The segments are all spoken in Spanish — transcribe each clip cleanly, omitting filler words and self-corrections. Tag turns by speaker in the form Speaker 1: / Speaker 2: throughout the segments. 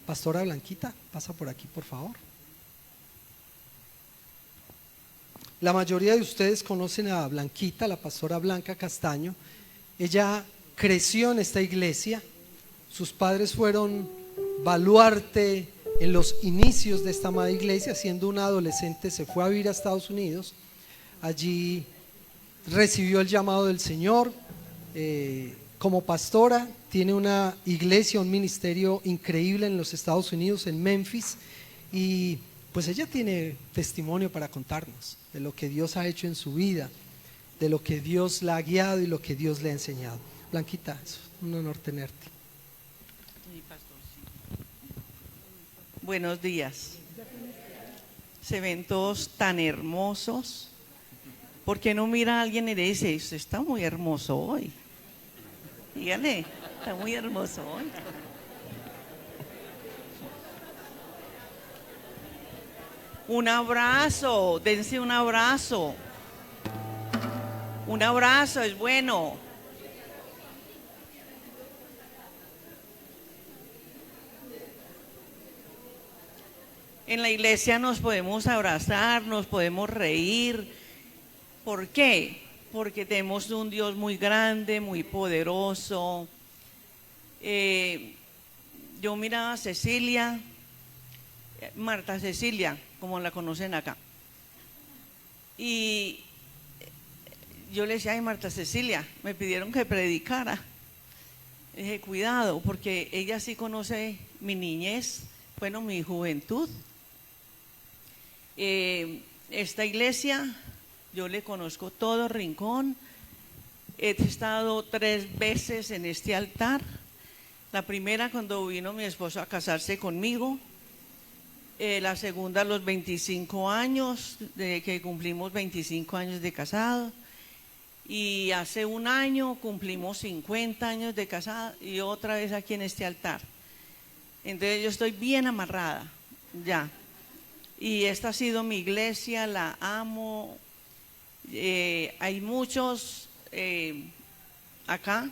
Speaker 1: Pastora Blanquita, pasa por aquí, por favor. La mayoría de ustedes conocen a Blanquita, la pastora Blanca Castaño. Ella creció en esta iglesia. Sus padres fueron baluarte en los inicios de esta amada iglesia. Siendo una adolescente se fue a vivir a Estados Unidos. Allí recibió el llamado del Señor. Como pastora tiene una iglesia, un ministerio increíble en los Estados Unidos, en Memphis, y pues ella tiene testimonio para contarnos de lo que Dios ha hecho en su vida, de lo que Dios la ha guiado y lo que Dios le ha enseñado. Blanquita, es un honor tenerte.
Speaker 2: Sí, pastor, sí. Buenos días. Se ven todos tan hermosos. ¿Por qué no mira a alguien y le dice, usted está muy hermoso hoy? Dígale, está muy hermoso hoy. Un abrazo, dense un abrazo. Un abrazo es bueno. En la iglesia nos podemos abrazar, nos podemos reír. ¿Por qué? Porque tenemos un Dios muy grande, muy poderoso. Yo miraba a Cecilia, Marta Cecilia, como la conocen acá. Y yo le decía, ay, Marta Cecilia, me pidieron que predicara. Dije, cuidado, porque ella sí conoce mi niñez, bueno, mi juventud. Esta iglesia, yo le conozco todo rincón. He estado 3 veces en este altar. La primera cuando vino mi esposo a casarse conmigo. La segunda a los 25 años, de que cumplimos 25 años de casado. Y hace un año cumplimos 50 años de casada y otra vez aquí en este altar. Entonces yo estoy bien amarrada ya. Y esta ha sido mi iglesia, la amo. Hay muchos acá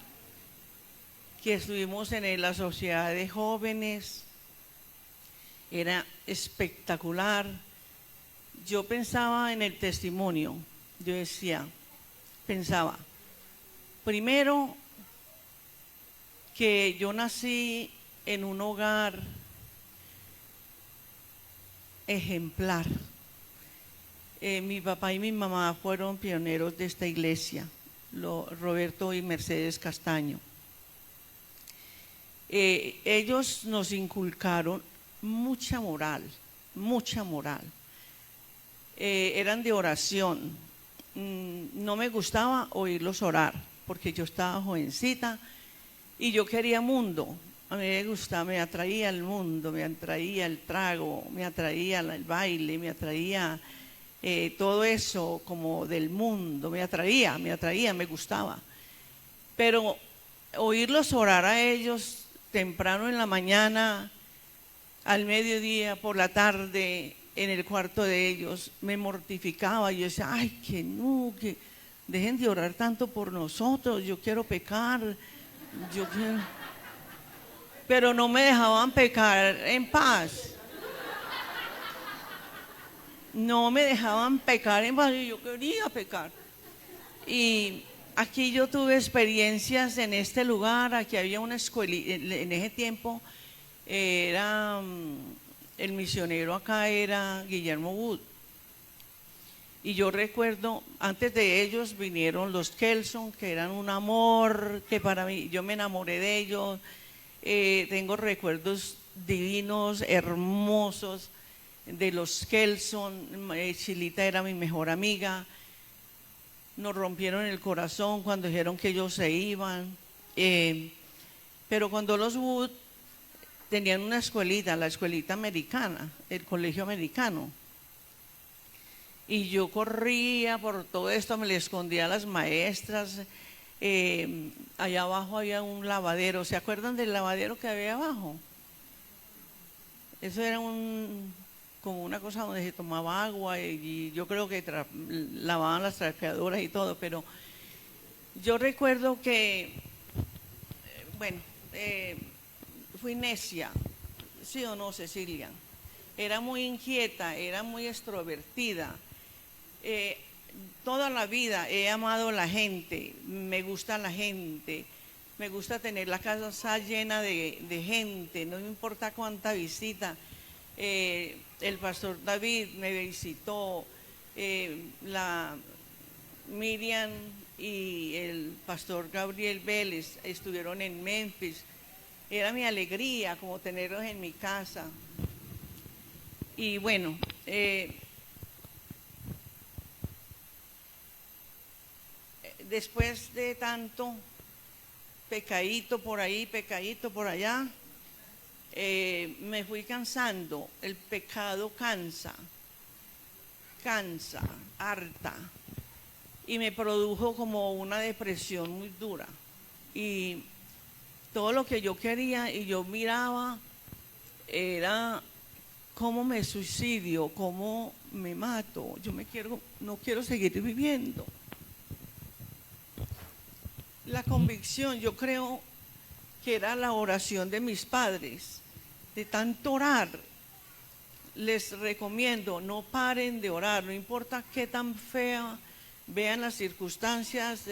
Speaker 2: que estuvimos en la sociedad de jóvenes. Era espectacular. Yo pensaba en el testimonio. Yo pensaba, primero, que yo nací en un hogar ejemplar. Mi papá y mi mamá fueron pioneros de esta iglesia, Roberto y Mercedes Castaño. Ellos nos inculcaron mucha moral, mucha moral. Eran de oración. No me gustaba oírlos orar, porque yo estaba jovencita y yo quería mundo. A mí me gustaba, me atraía el mundo, me atraía el trago, me atraía el baile, me atraía todo eso como del mundo, me atraía, me gustaba. Pero oírlos orar a ellos temprano en la mañana, al mediodía, por la tarde, en el cuarto de ellos, me mortificaba. Yo decía, ay, que no, que dejen de orar tanto por nosotros, yo quiero pecar, yo quiero... Pero no me dejaban pecar en paz. No me dejaban pecar en paz y yo quería pecar. Y aquí yo tuve experiencias en este lugar. Aquí había una escuela, en ese tiempo era el misionero acá era Guillermo Wood. Y yo recuerdo, antes de ellos vinieron los Kelson, que eran un amor, que para mí, yo me enamoré de ellos. Tengo recuerdos divinos, hermosos de los Kelson. Chilita era mi mejor amiga. Nos rompieron el corazón cuando dijeron que ellos se iban. Pero cuando los Wood tenían una escuelita, la escuelita americana, el colegio americano. Y yo corría por todo esto, me le escondía a las maestras. Allá abajo había un lavadero. ¿Se acuerdan del lavadero que había abajo? Eso era como una cosa donde se tomaba agua y yo creo que lavaban las trapeadoras y todo. Pero yo recuerdo que, fui necia. ¿sí o no, Cecilia? Era muy inquieta, era muy extrovertida. Eh, Toda la vida he amado a la gente, me gusta la gente, me gusta tener la casa llena de gente, no me importa cuánta visita. El pastor David me visitó, la Miriam y el pastor Gabriel Vélez estuvieron en Memphis. Era mi alegría como tenerlos en mi casa. Y bueno, después de tanto pecadito por ahí, pecadito por allá, me fui cansando. El pecado cansa, harta, y me produjo como una depresión muy dura. Y todo lo que yo quería y yo miraba era cómo me suicidio, cómo me mato. No quiero seguir viviendo. La convicción, yo creo que era la oración de mis padres, de tanto orar. Les recomiendo, no paren de orar, no importa qué tan fea vean las circunstancias,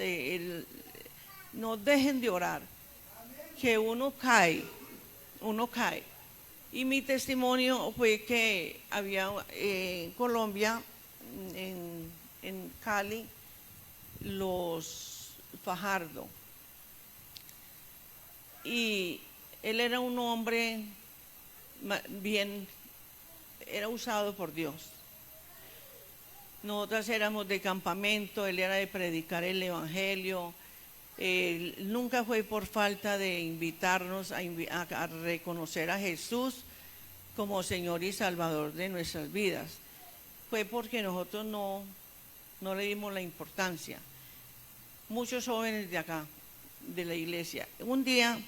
Speaker 2: no dejen de orar, que uno cae. Y mi testimonio fue que había en Colombia, en Cali, los Fajardo, y él era un hombre bien, era usado por Dios. Nosotras éramos de campamento, él era de predicar el evangelio. Nunca fue por falta de invitarnos a reconocer a Jesús como Señor y Salvador de nuestras vidas. Fue porque nosotros no le dimos la importancia. Muchos jóvenes de acá, de la iglesia. Un día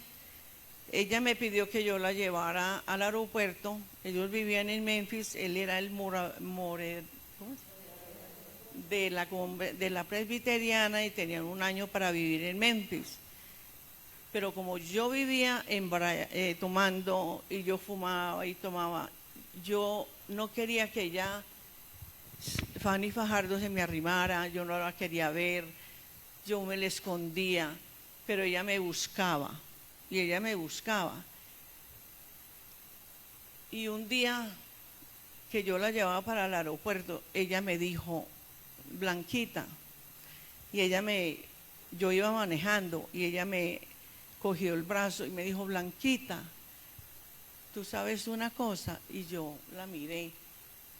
Speaker 2: ella me pidió que yo la llevara al aeropuerto. Ellos vivían en Memphis, él era el de la presbiteriana y tenían un año para vivir en Memphis. Pero como yo vivía tomando y yo fumaba y tomaba, yo no quería que ella, Fanny Fajardo, se me arrimara, yo no la quería ver, yo me la escondía, pero ella me buscaba y ella me buscaba. Y un día que yo la llevaba para el aeropuerto, ella me dijo, Blanquita, y yo iba manejando y ella me cogió el brazo y me dijo, Blanquita, ¿tú sabes una cosa? Y yo la miré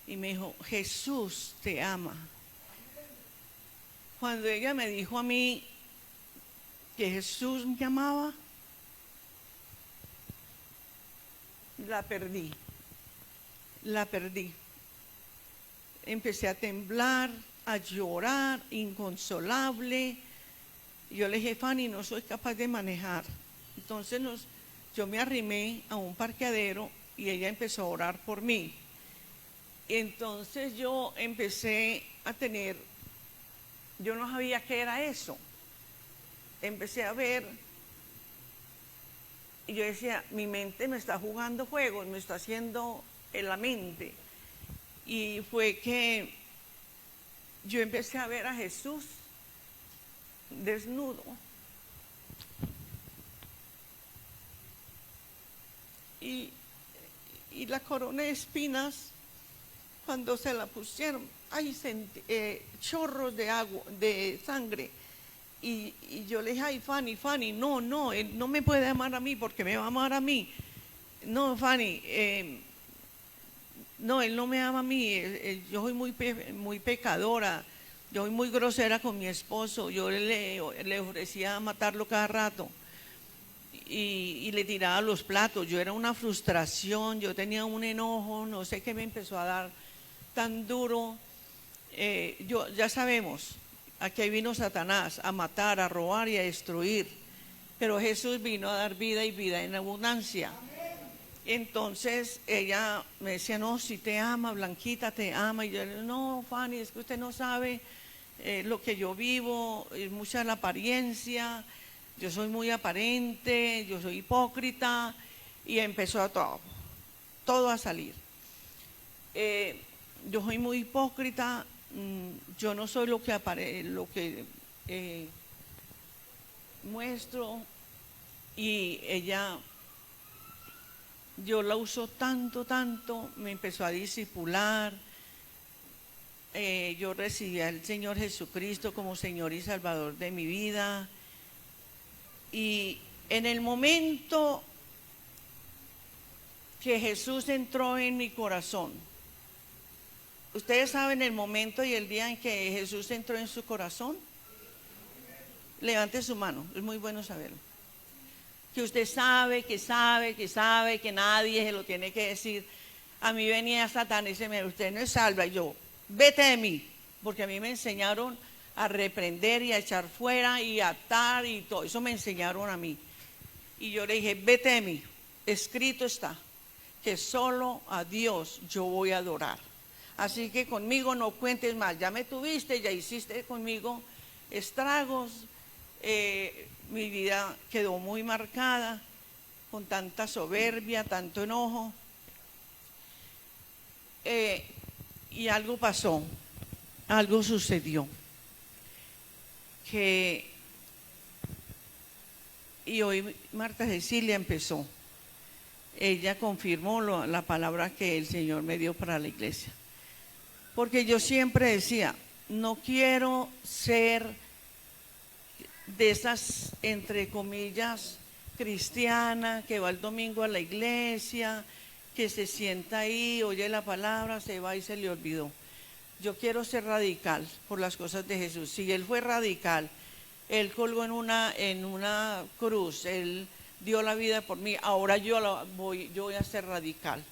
Speaker 2: y me dijo, Jesús te ama. Cuando ella me dijo a mí que Jesús me amaba, la perdí. Empecé a temblar, a llorar, inconsolable. Yo le dije, Fanny, no soy capaz de manejar. Entonces yo me arrimé a un parqueadero y ella empezó a orar por mí. Entonces yo empecé a tener, yo no sabía qué era eso. Empecé a ver y yo decía, mi mente me está jugando juegos, me está haciendo en la mente. Y fue que yo empecé a ver a Jesús desnudo. Y la corona de espinas, cuando se la pusieron, hay chorros de agua, de sangre. Y yo le dije, ay, Fanny, no, él no me puede amar a mí porque me va a amar a mí. No, Fanny, no, él no me ama a mí, yo soy muy pecadora, yo soy muy grosera con mi esposo, yo le ofrecía matarlo cada rato y le tiraba los platos, yo era una frustración, yo tenía un enojo, no sé qué me empezó a dar tan duro. Ya sabemos, aquí vino Satanás a matar, a robar y a destruir, pero Jesús vino a dar vida y vida en abundancia. Entonces ella me decía, no, si te ama, Blanquita te ama. Y yo le dije, no, Fanny, es que usted no sabe lo que yo vivo, es mucha la apariencia, yo soy muy aparente, yo soy hipócrita. Y empezó a todo. todo a salir. Yo soy muy hipócrita, yo no soy lo que muestro, y ella, yo la uso tanto, me empezó a discipular. Yo recibí al Señor Jesucristo como Señor y Salvador de mi vida, y en el momento que Jesús entró en mi corazón, ustedes saben el momento y el día en que Jesús entró en su corazón. Levante su mano, es muy bueno saberlo. Que usted sabe, que nadie se lo tiene que decir. A mí venía Satán y dice: usted no es salva. Y yo: vete de mí, porque a mí me enseñaron a reprender y a echar fuera y a atar y todo eso me enseñaron a mí. Y yo le dije: vete de mí, escrito está que solo a Dios yo voy a adorar, así que conmigo no cuentes más, ya me tuviste, ya hiciste conmigo estragos. Mi vida quedó muy marcada con tanta soberbia, tanto enojo, y algo pasó, algo sucedió, y hoy Marta Cecilia empezó. Ella confirmó la palabra que el Señor me dio para la iglesia, porque yo siempre decía: no quiero ser de esas, entre comillas, cristiana, que va el domingo a la iglesia, que se sienta ahí, oye la palabra, se va y se le olvidó. Yo quiero ser radical por las cosas de Jesús. Si Él fue radical, Él colgó en una cruz, Él dio la vida por mí, ahora yo voy a ser radical.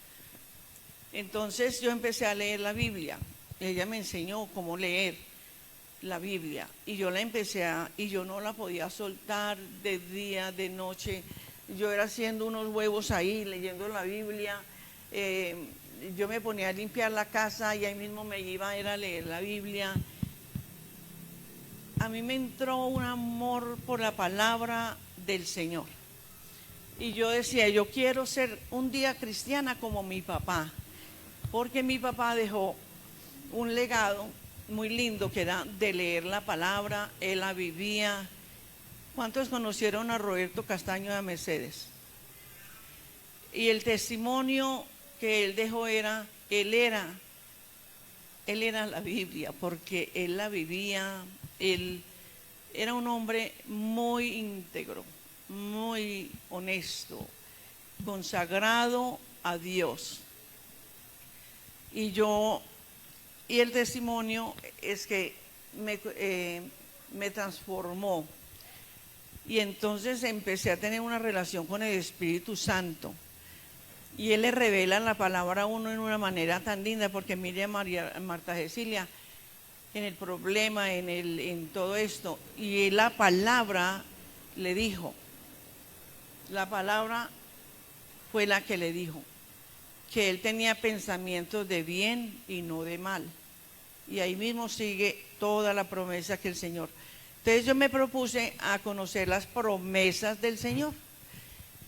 Speaker 2: Entonces yo empecé a leer la Biblia. Ella me enseñó cómo leer la Biblia, y yo la y yo no la podía soltar de día, de noche. Yo era haciendo unos huevos ahí, leyendo la Biblia. Yo me ponía a limpiar la casa y ahí mismo me iba a ir a leer la Biblia. A mí me entró un amor por la palabra del Señor. Y yo decía: yo quiero ser un día cristiana como mi papá, porque mi papá dejó un legado muy lindo que era de leer la palabra. Él la vivía. ¿Cuántos conocieron a Roberto Castaño de Mercedes? Y el testimonio que él dejó era la Biblia, porque él la vivía. Él era un hombre muy íntegro, muy honesto, consagrado a Dios. Y el testimonio es que me transformó, y entonces empecé a tener una relación con el Espíritu Santo, y Él le revela la palabra a uno en una manera tan linda, porque mire a Marta Cecilia en el problema, en todo esto, y la palabra le dijo, la palabra fue la que le dijo que él tenía pensamientos de bien y no de mal, y ahí mismo sigue toda la promesa que el Señor. Entonces yo me propuse a conocer las promesas del Señor,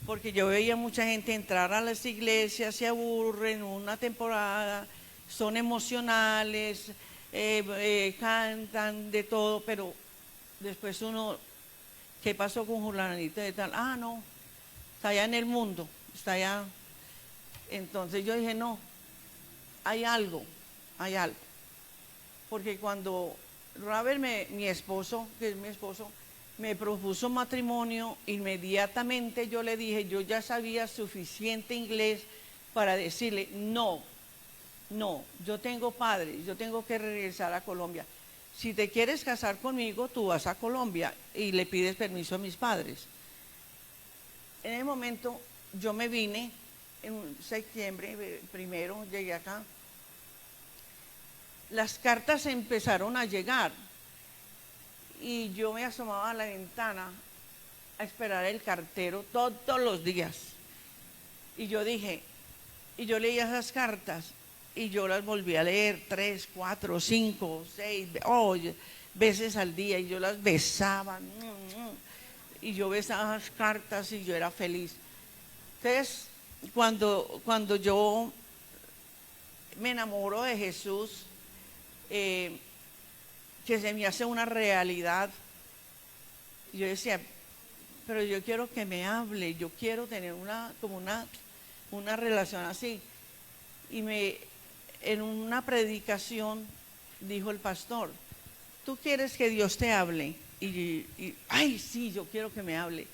Speaker 2: porque yo veía mucha gente entrar a las iglesias, se aburren una temporada, son emocionales, cantan de todo, pero después uno: ¿qué pasó con Julanito de tal? Ah, no, está allá en el mundo, está allá. Entonces yo dije: no, hay algo, porque cuando Robert, mi esposo, que es mi esposo, me propuso matrimonio, inmediatamente yo le dije, yo ya sabía suficiente inglés para decirle: no, yo tengo padres, yo tengo que regresar a Colombia. Si te quieres casar conmigo, tú vas a Colombia y le pides permiso a mis padres. En el momento yo me vine, en septiembre primero llegué acá. Las cartas empezaron a llegar y yo me asomaba a la ventana a esperar el cartero todos los días. Y yo dije, y yo leía esas cartas y yo las volví a leer 3, 4, 5, 6 veces al día, y yo las besaba. Y yo besaba esas cartas y yo era feliz. Entonces cuando yo me enamoro de Jesús, que se me hace una realidad, yo decía, pero yo quiero que me hable, yo quiero tener una relación así. Y en una predicación dijo el pastor, ¿tú quieres que Dios te hable? Ay, sí, yo quiero que me hable.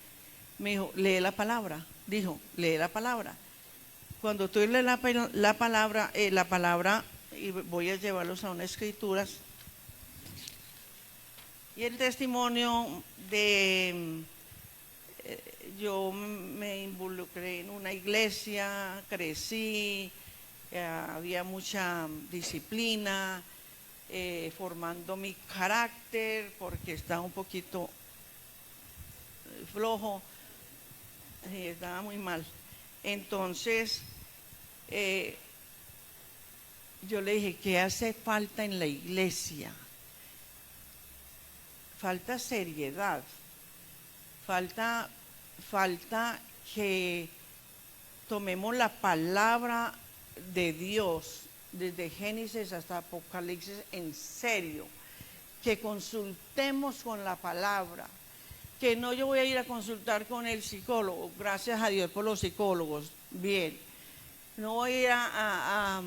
Speaker 2: Me dijo, lee la palabra. Dijo, lee la palabra. Cuando tú lees la palabra, y voy a llevarlos a unas escrituras, y el testimonio de, yo me involucré en una iglesia, crecí, había mucha disciplina, formando mi carácter, porque estaba un poquito flojo, estaba muy mal. Entonces, yo le dije, ¿qué hace falta en la iglesia? Falta seriedad, falta que tomemos la palabra de Dios, desde Génesis hasta Apocalipsis, en serio, que consultemos con la palabra, que no yo voy a ir a consultar con el psicólogo, gracias a Dios por los psicólogos, bien, no voy a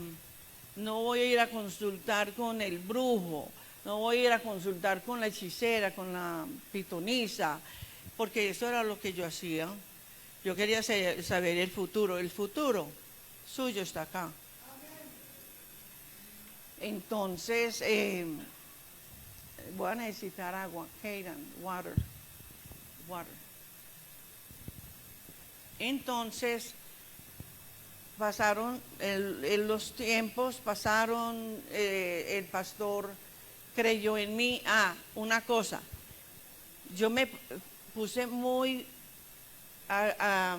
Speaker 2: ir a consultar con el brujo, no voy a ir a consultar con la hechicera, con la pitonisa, porque eso era lo que yo hacía. Yo quería saber el futuro suyo está acá. Entonces, voy a necesitar agua, Hayden, water. Entonces, pasaron los tiempos, el pastor creyó en mí. Una cosa, yo me puse muy a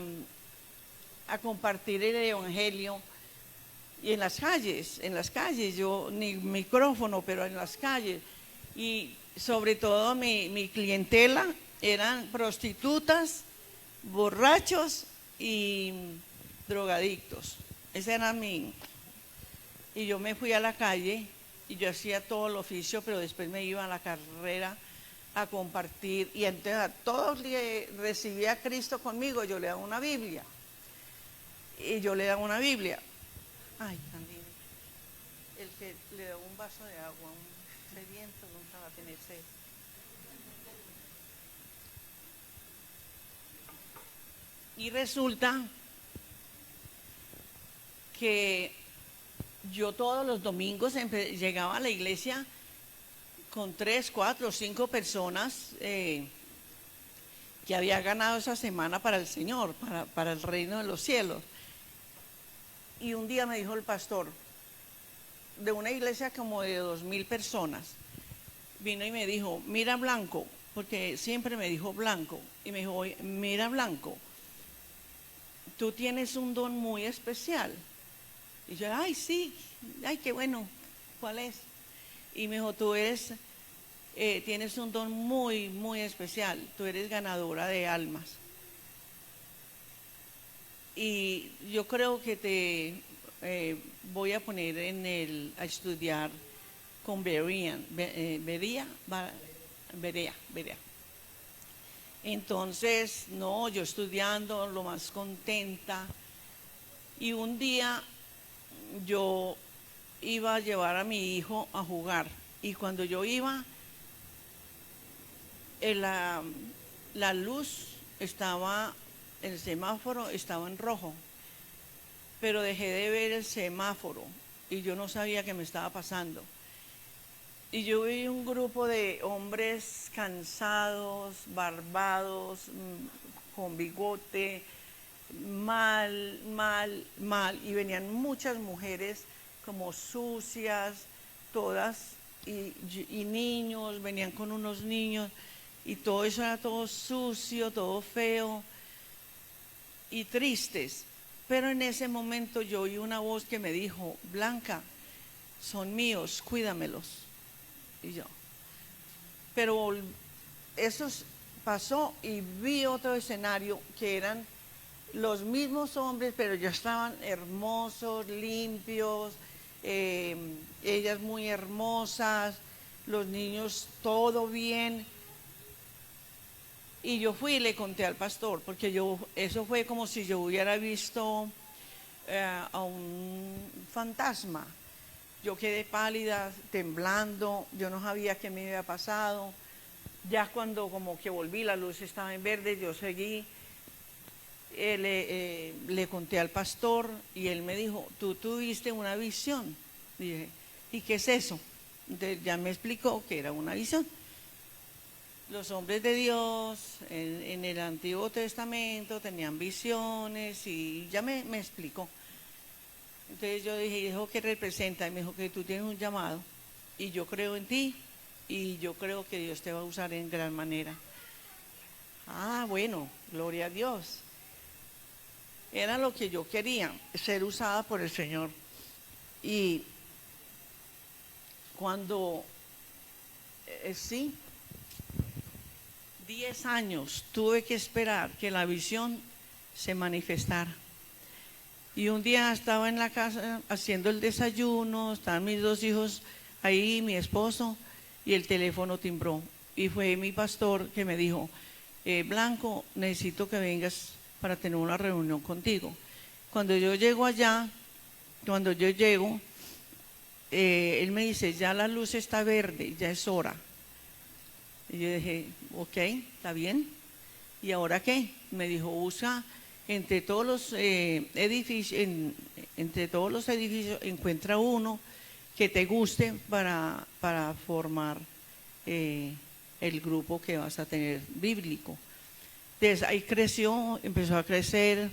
Speaker 2: compartir el evangelio, y en las calles, yo ni micrófono, pero en las calles, y sobre todo mi clientela eran prostitutas, borrachos y drogadictos. Ese era y yo me fui a la calle y yo hacía todo el oficio, pero después me iba a la carrera a compartir, y entonces a todos recibía a Cristo conmigo, yo le daba una Biblia. Ay, Candine, el que le da un vaso de agua, un sediento nunca va a tener sed. Y resulta que yo todos los domingos llegaba a la iglesia con 3, 4, 5 personas que había ganado esa semana para el Señor, para el reino de los cielos. Y un día me dijo el pastor, de una iglesia como de 2,000 personas, vino y me dijo, mira Blanco, porque siempre me dijo Blanco, y me dijo, mira Blanco, tú tienes un don muy especial. Y yo, ay, sí, ay, qué bueno, ¿cuál es? Y me dijo, tú tienes un don muy, muy especial, tú eres ganadora de almas. Y yo creo que te voy a poner a estudiar con Berea. Entonces, no, yo estudiando, lo más contenta. Y un día yo iba a llevar a mi hijo a jugar, y cuando yo iba, la luz estaba, el semáforo estaba en rojo, pero dejé de ver el semáforo y yo no sabía qué me estaba pasando. Y yo vi un grupo de hombres cansados, barbados, con bigote, mal, y venían muchas mujeres como sucias, todas, y niños, venían con unos niños, y todo eso era todo sucio, todo feo y tristes. Pero en ese momento yo oí una voz que me dijo, Blanca, son míos, cuídamelos. Y yo, pero eso pasó, y vi otro escenario que eran los mismos hombres, pero ya estaban hermosos, limpios, ellas muy hermosas, los niños todo bien. Y yo fui y le conté al pastor, porque eso fue como si yo hubiera visto a un fantasma. Yo quedé pálida, temblando, yo no sabía qué me había pasado. Ya cuando como que volví, la luz estaba en verde, yo seguí, le conté al pastor y él me dijo, tú tuviste una visión. Dije, ¿y qué es eso? Entonces ya me explicó que era una visión. Los hombres de Dios en el Antiguo Testamento tenían visiones y ya me explicó. Entonces yo dije, ¿y eso qué representa? Y me dijo que tú tienes un llamado y yo creo en ti y yo creo que Dios te va a usar en gran manera. Ah, bueno, gloria a Dios. Era lo que yo quería, ser usada por el Señor. Y cuando, sí, 10 años tuve que esperar que la visión se manifestara. Y un día estaba en la casa haciendo el desayuno, estaban mis dos hijos ahí, mi esposo, y el teléfono timbró. Y fue mi pastor que me dijo, Blanco, necesito que vengas para tener una reunión contigo. Cuando yo llego allá, él me dice, ya la luz está verde, ya es hora. Y yo dije, ok, está bien. ¿Y ahora qué? Me dijo, busca entre todos los edificios, entre todos los edificios, encuentra uno que te guste para formar el grupo que vas a tener bíblico. Entonces ahí creció, empezó a crecer,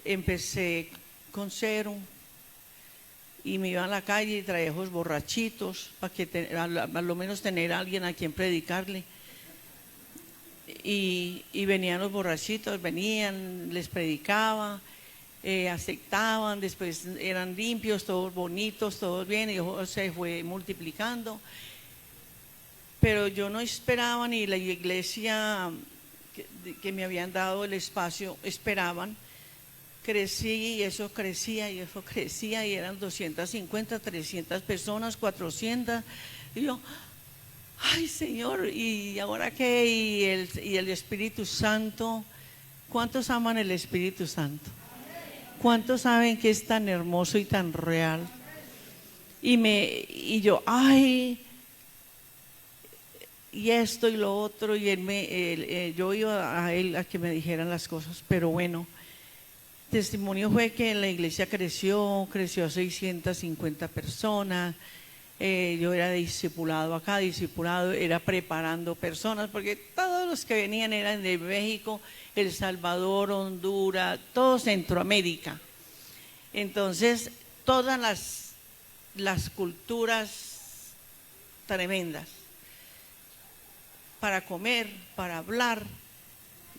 Speaker 2: empecé con 0 y me iba a la calle y traía esos borrachitos para que a lo menos tener a alguien a quien predicarle. Y venían los borrachitos, venían, les predicaba, aceptaban, después eran limpios, todos bonitos, todos bien, y se fue multiplicando. Pero yo no esperaba, ni la iglesia que me habían dado el espacio esperaban. Crecí y eso crecía y eso crecía y eran 250, 300 personas, 400. Y yo, ay Señor, ¿y ahora qué? Y el Espíritu Santo. ¿Cuántos aman el Espíritu Santo? ¿Cuántos saben que es tan hermoso y tan real? Y yo, ay, y esto y lo otro, y yo iba a él a que me dijeran las cosas, pero bueno. Testimonio fue que la iglesia creció a 650 personas. Yo era discipulado acá, era preparando personas, porque todos los que venían eran de México, El Salvador, Honduras, todo Centroamérica. Entonces, todas las culturas tremendas, para comer, para hablar.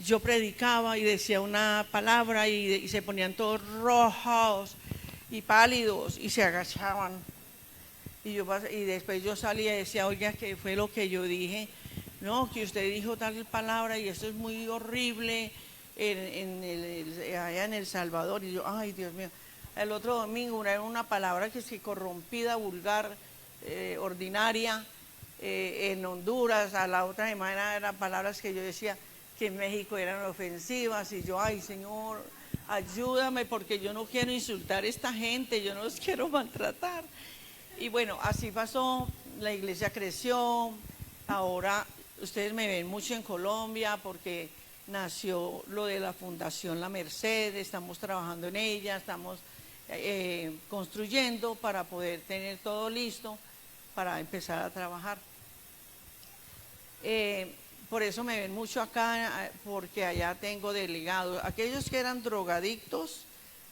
Speaker 2: Yo predicaba y decía una palabra y se ponían todos rojos y pálidos y se agachaban. Y después yo salía y decía, oiga, ¿qué fue lo que yo dije? No, que usted dijo tal palabra y esto es muy horrible allá en El Salvador. Y yo, ay, Dios mío. El otro domingo era una palabra que se corrompida, vulgar, ordinaria. En Honduras, a la otra semana eran palabras que yo decía que en México eran ofensivas. Y yo, ay, Señor, ayúdame porque yo no quiero insultar a esta gente, yo no los quiero maltratar. Y bueno, así pasó, la iglesia creció. Ahora ustedes me ven mucho en Colombia porque nació lo de la Fundación La Merced, estamos trabajando en ella, estamos construyendo para poder tener todo listo para empezar a trabajar. Por eso me ven mucho acá, porque allá tengo delegados. Aquellos que eran drogadictos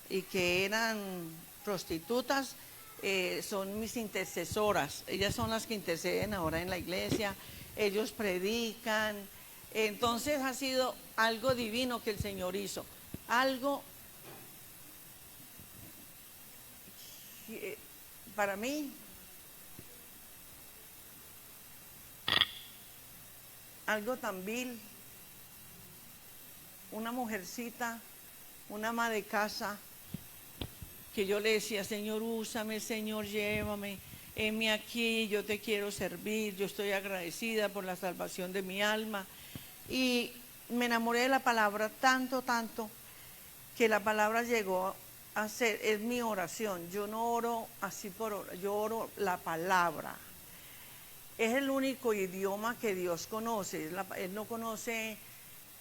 Speaker 2: y que eran prostitutas, son mis intercesoras. Ellas son las que interceden ahora en la iglesia, ellos predican. Entonces ha sido algo divino que el Señor hizo, algo que, para mí, algo tan vil. Una mujercita una ama de casa, que yo le decía, Señor, úsame, Señor, llévame, heme aquí, yo te quiero servir, yo estoy agradecida por la salvación de mi alma. Y me enamoré de la palabra tanto, tanto, que la palabra llegó a ser, es mi oración. Yo no oro así por orar, yo oro la palabra. Es el único idioma que Dios conoce. Él no conoce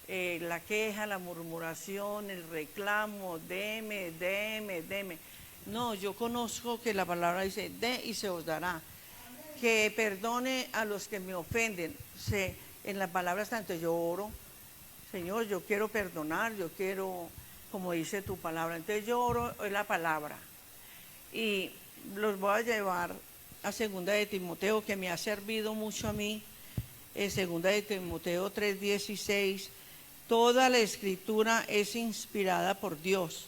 Speaker 2: la queja, la murmuración, el reclamo, deme, deme, deme. No, yo conozco que la palabra dice, de y se os dará. Que perdone a los que me ofenden. En la palabra santa yo oro, Señor, yo quiero perdonar, yo quiero, como dice tu palabra. Entonces yo oro es la palabra. Y los voy a llevar a segunda de Timoteo, que me ha servido mucho a mí. Segunda de Timoteo 3:16. Toda la escritura es inspirada por Dios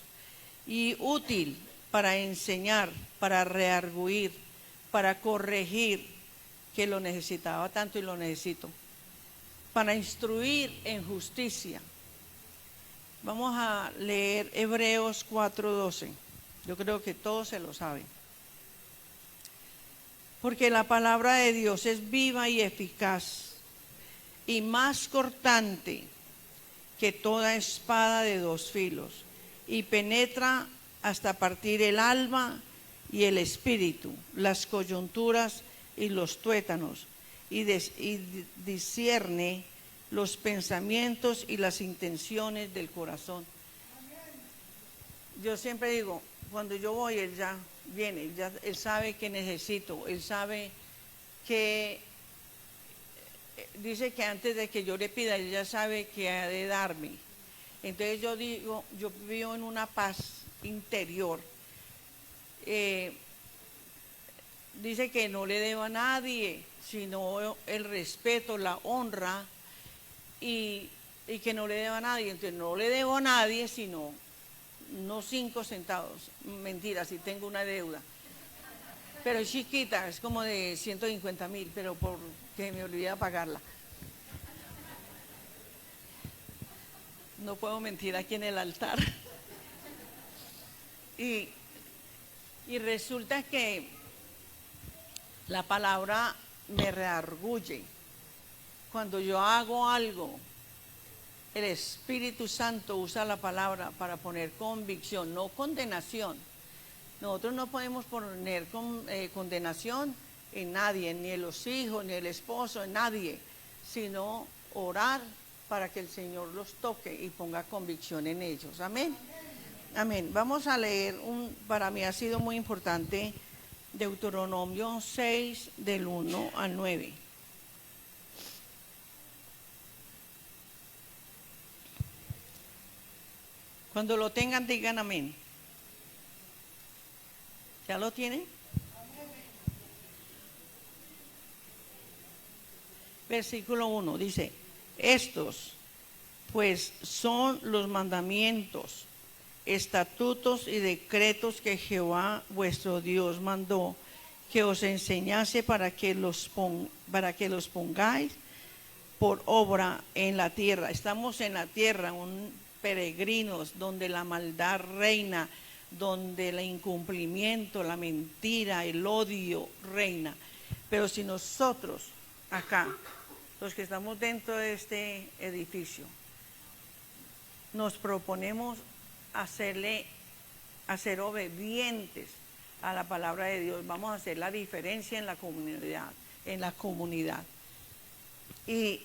Speaker 2: y útil para enseñar, para redarguir, para corregir, que lo necesitaba tanto y lo necesito, para instruir en justicia. Vamos a leer Hebreos 4:12. Yo creo que todos se lo saben. Porque la palabra de Dios es viva y eficaz y más cortante que toda espada de dos filos, y penetra hasta partir el alma y el espíritu, las coyunturas y los tuétanos, y discierne los pensamientos y las intenciones del corazón. Yo siempre digo, cuando yo voy, él ya viene, él sabe que necesito, él sabe que, dice que antes de que yo le pida, él ya sabe que ha de darme. Entonces yo digo, yo vivo en una paz interior. Dice que no le debo a nadie, sino el respeto, la honra, y que no le debo a nadie. Entonces no le debo a nadie, sino no 5 centavos, mentira, si tengo una deuda, pero es chiquita, es como de 150,000, pero porque me olvidé pagarla. No puedo mentir aquí en el altar. Y resulta que la palabra me redarguye. Cuando yo hago algo, el Espíritu Santo usa la palabra para poner convicción, no condenación. Nosotros no podemos poner condenación en nadie, ni en los hijos, ni el esposo, en nadie, sino orar para que el Señor los toque y ponga convicción en ellos. Amén. Amén. Vamos a leer, para mí ha sido muy importante, Deuteronomio 6, del 1 al 9. Cuando lo tengan, digan amén. ¿Ya lo tienen? Versículo 1 dice, estos pues son los mandamientos, estatutos y decretos que Jehová vuestro Dios mandó que os enseñase para que los pongáis por obra en la tierra. Estamos en la tierra, peregrinos, donde la maldad reina, donde el incumplimiento, la mentira, el odio reina. Pero si nosotros acá, los que estamos dentro de este edificio, nos proponemos ser obedientes a la palabra de Dios, vamos a hacer la diferencia en la comunidad. Y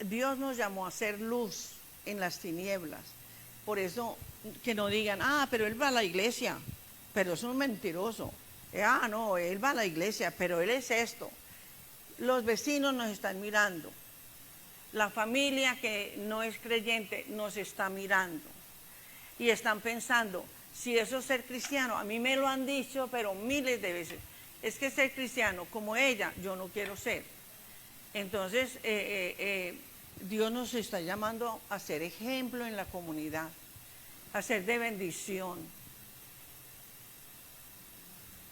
Speaker 2: Dios nos llamó a ser luz en las tinieblas. Por eso que no digan, pero él va a la iglesia, pero es un mentiroso. No, él va a la iglesia, pero él es esto. Los vecinos nos están mirando. La familia que no es creyente nos está mirando. Y están pensando, si eso es ser cristiano, a mí me lo han dicho, pero miles de veces. Es que ser cristiano como ella, yo no quiero ser. Entonces, Dios nos está llamando a ser ejemplo en la comunidad, a ser de bendición,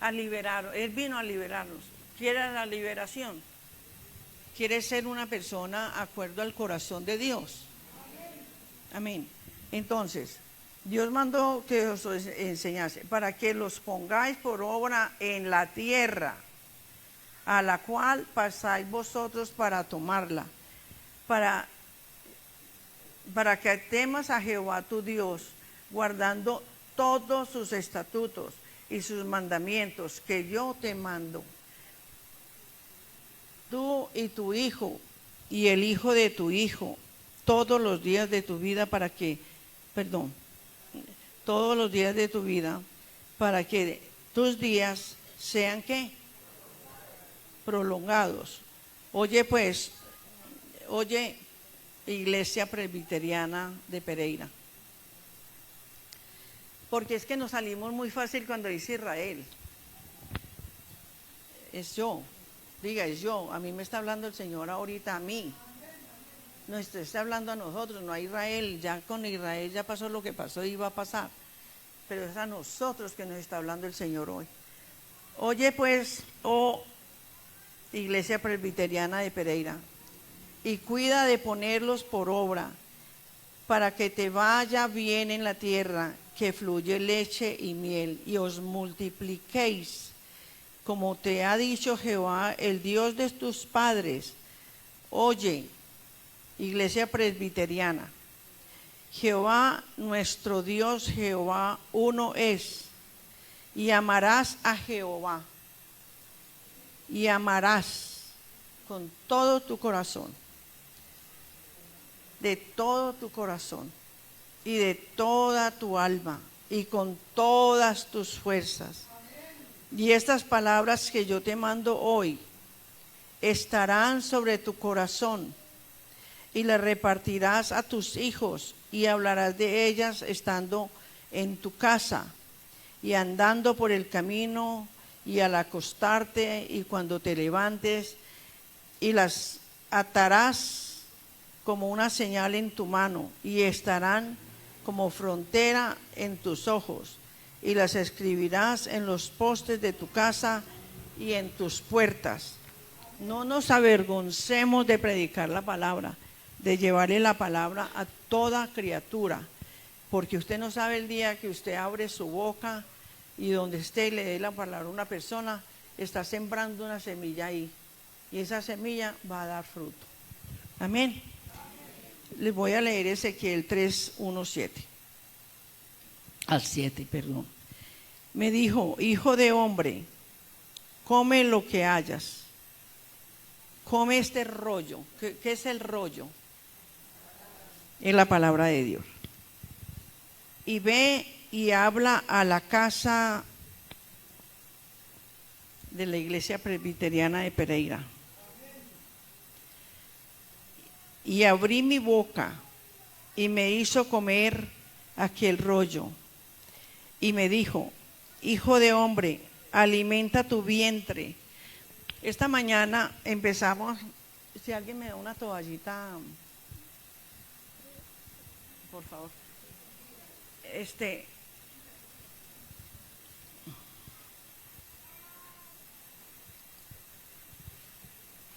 Speaker 2: a liberar. Él vino a liberarnos. ¿Quiere la liberación? ¿Quiere ser una persona acuerdo al corazón de Dios? Amén. Entonces, Dios mandó que os enseñase para que los pongáis por obra en la tierra, a la cual pasáis vosotros para tomarla, para que temas a Jehová tu Dios, guardando todos sus estatutos y sus mandamientos que yo te mando, tú y tu hijo y el hijo de tu hijo, todos los días de tu vida todos los días de tu vida, para que tus días sean ¿qué? Prolongados. Oye pues, Iglesia Presbiteriana de Pereira, porque es que nos salimos muy fácil cuando dice Israel. Es yo, diga, es yo. A mí me está hablando el Señor ahorita, a mí. No está hablando a nosotros, no a Israel. Ya con Israel ya pasó lo que pasó y va a pasar. Pero es a nosotros que nos está hablando el Señor hoy. Oye pues, oh Iglesia Presbiteriana de Pereira, y cuida de ponerlos por obra, para que te vaya bien en la tierra, que fluye leche y miel, y os multipliquéis, como te ha dicho Jehová, el Dios de tus padres. Oye, Iglesia Presbiteriana, Jehová nuestro Dios, Jehová uno es, y amarás a Jehová, y amarás con todo tu corazón, de todo tu corazón y de toda tu alma y con todas tus fuerzas. Y estas palabras que yo te mando hoy estarán sobre tu corazón, y las repartirás a tus hijos y hablarás de ellas estando en tu casa y andando por el camino y al acostarte y cuando te levantes, y las atarás como una señal en tu mano y estarán como frontera en tus ojos, y las escribirás en los postes de tu casa y en tus puertas. No nos avergoncemos de predicar la palabra, de llevarle la palabra a toda criatura, porque usted no sabe el día que usted abre su boca y donde esté le dé la palabra a una persona, está sembrando una semilla ahí, y esa semilla va a dar fruto. Amén. Les voy a leer Ezequiel 3, 1, 7. Al 7, perdón. Me dijo, hijo de hombre, come lo que hayas. Come este rollo. ¿Qué es el rollo? Es la palabra de Dios. Y ve y habla a la casa de la Iglesia Presbiteriana de Pereira. Y abrí mi boca y me hizo comer aquel rollo. Y me dijo, hijo de hombre, alimenta tu vientre. Esta mañana empezamos, si alguien me da una toallita, por favor.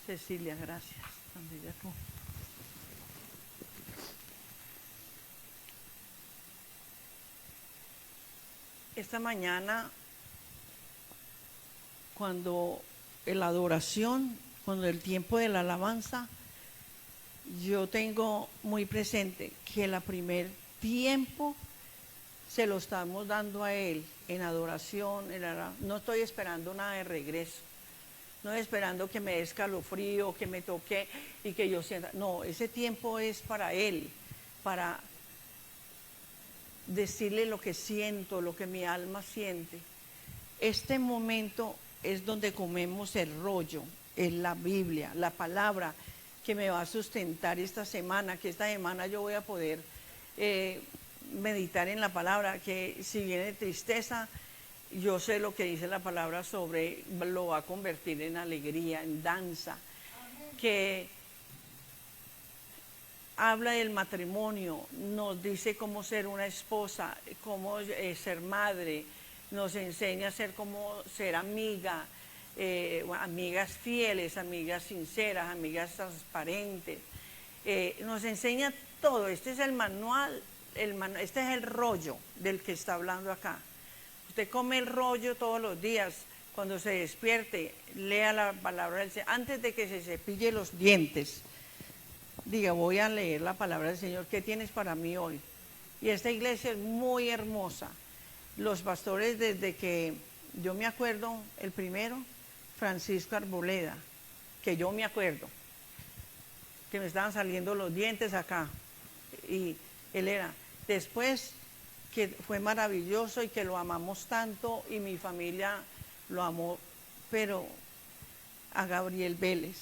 Speaker 2: Cecilia, gracias. Esta mañana, cuando en la adoración, cuando el tiempo de la alabanza, yo tengo muy presente que el primer tiempo se lo estamos dando a Él en adoración. No estoy esperando nada de regreso, no estoy esperando que me dé escalofrío, que me toque y que yo sienta. No, ese tiempo es para Él, para decirle lo que siento, lo que mi alma siente. Este momento es donde comemos el rollo, es la Biblia, la palabra que me va a sustentar esta semana, que esta semana yo voy a poder meditar en la palabra, que si viene tristeza, yo sé lo que dice la palabra sobre, lo va a convertir en alegría, en danza. Amén. Que habla del matrimonio, nos dice cómo ser una esposa, cómo ser madre, nos enseña a ser como ser amiga, amigas fieles, amigas sinceras, amigas transparentes. nos enseña todo. Este es el manual, este es el rollo del que está hablando acá. Usted come el rollo todos los días, cuando se despierte, lea la palabra del Señor, antes de que se cepille los dientes. Diga, voy a leer la palabra del Señor, ¿qué tienes para mí hoy? Y esta iglesia es muy hermosa. Los pastores, desde que yo me acuerdo, el primero, Francisco Arboleda, que yo me acuerdo, que me estaban saliendo los dientes acá, y él era. Después, que fue maravilloso y que lo amamos tanto, y mi familia lo amó, pero a Gabriel Vélez,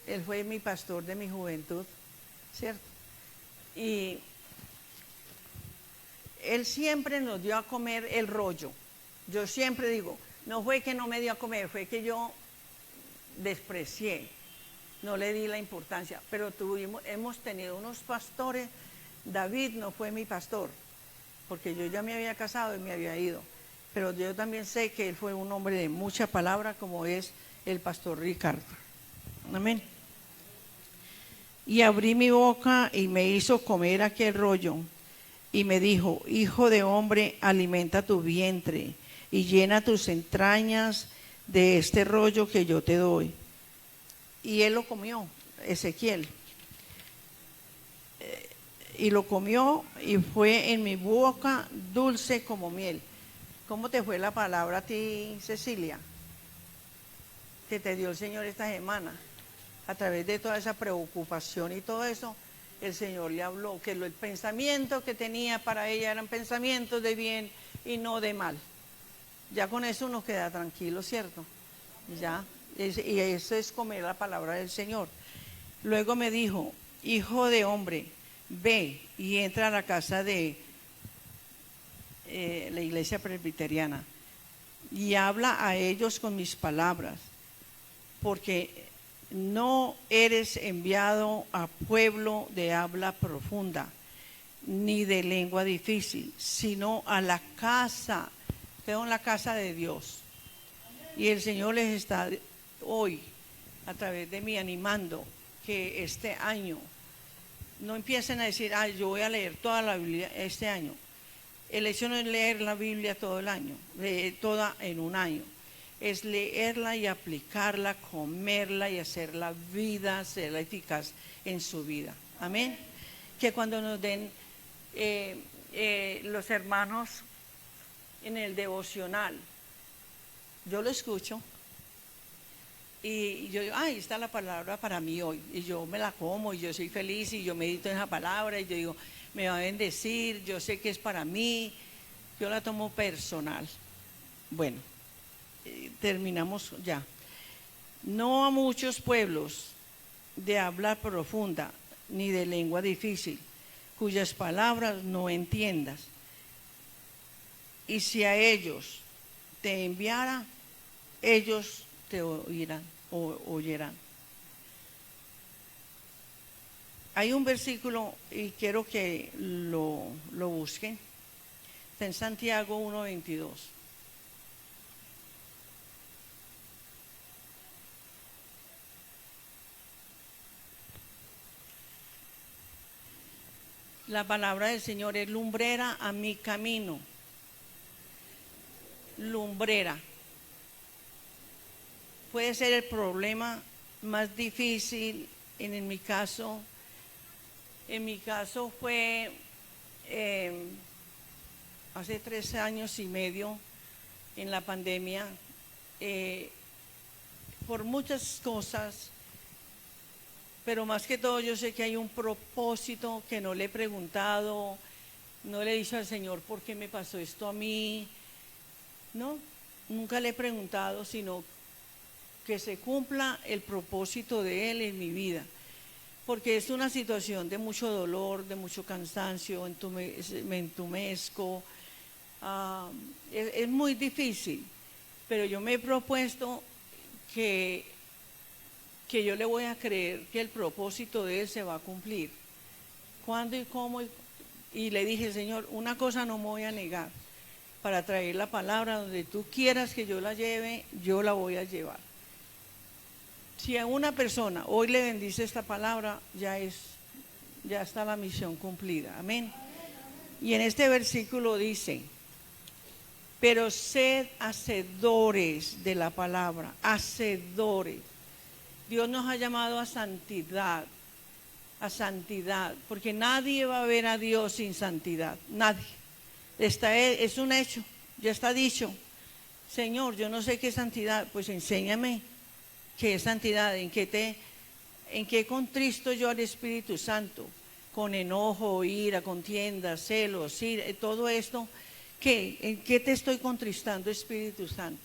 Speaker 2: él fue mi pastor de mi juventud, ¿cierto? Y él siempre nos dio a comer el rollo. Yo siempre digo, no fue que no me dio a comer, fue que yo desprecié, no le di la importancia, pero hemos tenido unos pastores. David no fue mi pastor, porque yo ya me había casado y me había ido, pero yo también sé que él fue un hombre de mucha palabra, como es el pastor Ricardo. Amén. Y abrí mi boca y me hizo comer aquel rollo, y me dijo, hijo de hombre, alimenta tu vientre y llena tus entrañas de este rollo que yo te doy. Y él lo comió, Ezequiel. Y lo comió y fue en mi boca dulce como miel. ¿Cómo te fue la palabra a ti, Cecilia, que te dio el Señor esta semana? A través de toda esa preocupación y todo eso, el Señor le habló, que el pensamiento que tenía para ella eran pensamientos de bien y no de mal. Ya con eso uno queda tranquilo, ¿cierto? Ya, y eso es comer la palabra del Señor. Luego me dijo, hijo de hombre, ve y entra a la casa de la iglesia presbiteriana y habla a ellos con mis palabras, porque no eres enviado a pueblo de habla profunda, ni de lengua difícil, sino a la casa, en la casa de Dios. Y el Señor les está hoy, a través de mí, animando que este año no empiecen a decir, yo voy a leer toda la Biblia este año. El hecho no es leer la Biblia todo el año, toda en un año. Es leerla y aplicarla, comerla y hacerla vida, serla eficaz en su vida. Amén. Que cuando nos den los hermanos en el devocional, yo lo escucho y yo digo, ahí está la palabra para mí hoy, y yo me la como y yo soy feliz y yo medito en esa palabra y yo digo, me va a bendecir, yo sé que es para mí, yo la tomo personal. Bueno, terminamos ya. No a muchos pueblos de habla profunda ni de lengua difícil, cuyas palabras no entiendas. Y si a ellos te enviara, ellos te oirán o oyerán. Hay un versículo y quiero que lo busquen. Está en Santiago 1:22. La palabra del Señor es lumbrera a mi camino. Lumbrera. Puede ser el problema más difícil en mi caso. En mi caso fue hace 3 años y medio en la pandemia, por muchas cosas, pero más que todo yo sé que hay un propósito que no le he preguntado, no le he dicho al Señor por qué me pasó esto a mí, no, nunca le he preguntado, sino que se cumpla el propósito de Él en mi vida, porque es una situación de mucho dolor, de mucho cansancio, me entumezco, es muy difícil, pero yo me he propuesto que yo le voy a creer que el propósito de Él se va a cumplir. ¿Cuándo y cómo? Y le dije, Señor, una cosa no me voy a negar, para traer la palabra donde tú quieras que yo la lleve, yo la voy a llevar. Si a una persona hoy le bendice esta palabra, ya es ya está la misión cumplida. Amén. Y en este versículo dice, pero sed hacedores de la palabra, hacedores. Dios nos ha llamado a santidad, porque nadie va a ver a Dios sin santidad, nadie. Es un hecho, ya está dicho. Señor, yo no sé qué es santidad, pues enséñame qué es santidad, en qué contristo yo al Espíritu Santo, con enojo, ira, contienda, celos, todo esto, ¿en qué te estoy contristando, Espíritu Santo?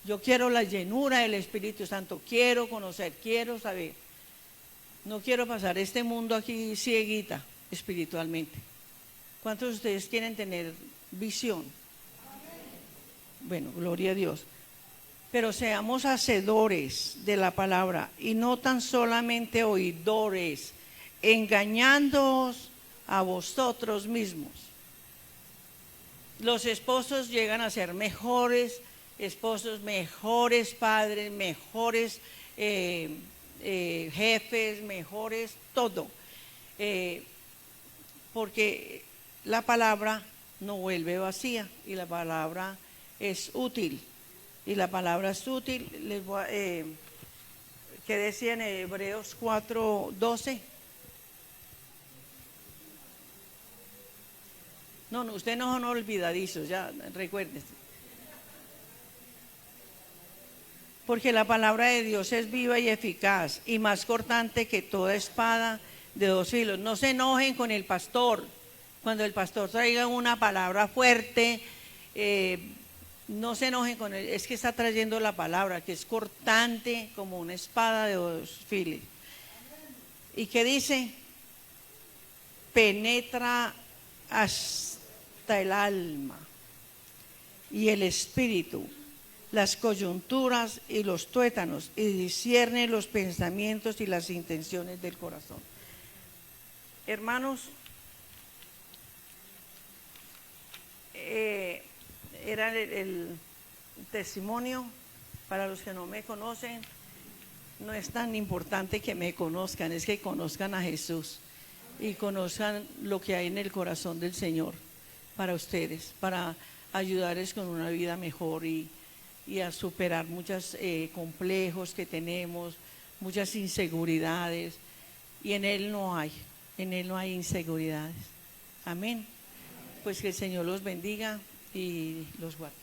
Speaker 2: Yo quiero la llenura del Espíritu Santo, quiero conocer, quiero saber. No quiero pasar este mundo aquí cieguita espiritualmente. ¿Cuántos de ustedes quieren tener visión? Bueno, gloria a Dios. Pero seamos hacedores de la palabra y no tan solamente oidores, engañándoos a vosotros mismos. Los esposos llegan a ser mejores esposos, mejores padres, mejores jefes, mejores todo. Porque la palabra no vuelve vacía y la palabra es útil. Y la palabra es útil. ¿Qué decía en Hebreos 4:12? No, ustedes no son olvidadizos, ya recuérdense. Porque la palabra de Dios es viva y eficaz y más cortante que toda espada de dos filos. No se enojen con el pastor. Cuando el pastor traiga una palabra fuerte, no se enojen con él. Es que está trayendo la palabra, que es cortante como una espada de dos filos. ¿Y qué dice? Penetra hasta el alma y el espíritu, las coyunturas y los tuétanos, y discierne los pensamientos y las intenciones del corazón. Hermanos, era el testimonio. Para los que no me conocen, no es tan importante que me conozcan, es que conozcan a Jesús y conozcan lo que hay en el corazón del Señor para ustedes, para ayudarles con una vida mejor y a superar muchos complejos que tenemos, muchas inseguridades, y en Él no hay inseguridades. Amén. Pues que el Señor los bendiga y los guarde.